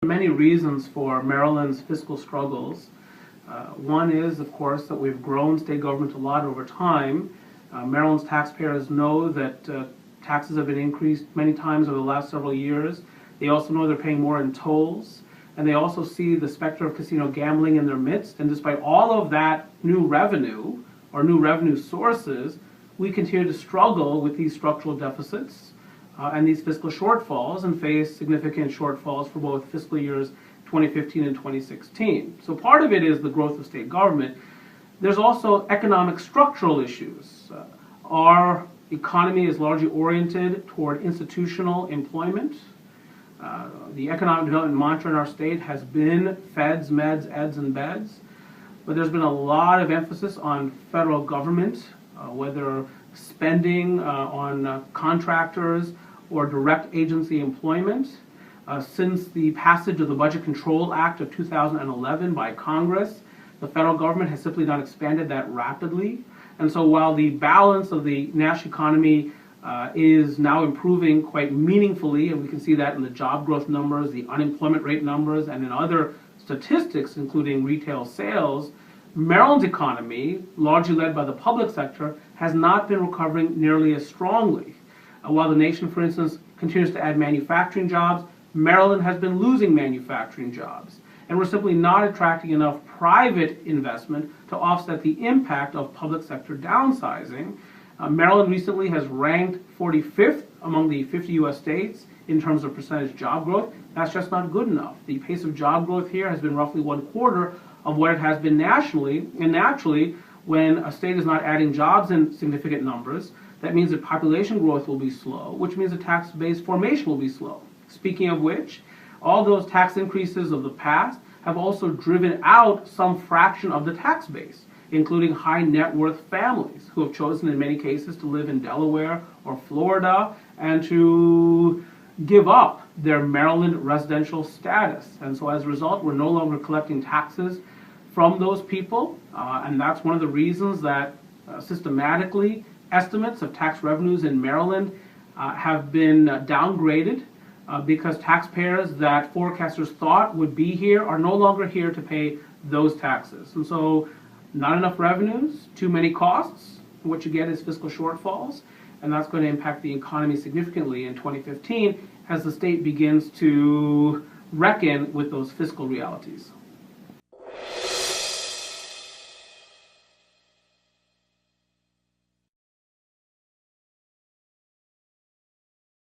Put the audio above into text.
Many reasons for Maryland's fiscal struggles. One is, of course, that we've grown state government a lot over time. Maryland's taxpayers know that taxes have been increased many times over the last several years. They also know they're paying more in tolls, and they also see the specter of casino gambling in their midst. And despite all of that new revenue or new revenue sources, we continue to struggle with these structural deficits and these fiscal shortfalls, and face significant shortfalls for both fiscal years 2015 and 2016. So part of it is the growth of state government. There's also economic structural issues. Our economy is largely oriented toward institutional employment. The economic development mantra in our state has been feds, meds, eds, and beds. But there's been a lot of emphasis on federal government, whether spending on contractors or direct agency employment. Since the passage of the Budget Control Act of 2011 by Congress, the federal government has simply not expanded that rapidly. And so while the balance of the national economy is now improving quite meaningfully, and we can see that in the job growth numbers, the unemployment rate numbers, and in other statistics, including retail sales, Maryland's economy, largely led by the public sector, has not been recovering nearly as strongly. While the nation, for instance, continues to add manufacturing jobs, Maryland has been losing manufacturing jobs. And we're simply not attracting enough private investment to offset the impact of public sector downsizing. Maryland recently has ranked 45th among the 50 U.S. states in terms of percentage job growth. That's just not good enough. The pace of job growth here has been roughly 1/4 of what it has been nationally, and naturally, when a state is not adding jobs in significant numbers, that means that population growth will be slow, which means the tax base formation will be slow. Speaking of which, all those tax increases of the past have also driven out some fraction of the tax base, including high net worth families who have chosen in many cases to live in Delaware or Florida and to give up their Maryland residential status. And so as a result, we're no longer collecting taxes from those people, and that's one of the reasons that systematically estimates of tax revenues in Maryland have been downgraded because taxpayers that forecasters thought would be here are no longer here to pay those taxes. And so not enough revenues, too many costs. What you get is fiscal shortfalls, and that's going to impact the economy significantly in 2015 as the state begins to reckon with those fiscal realities.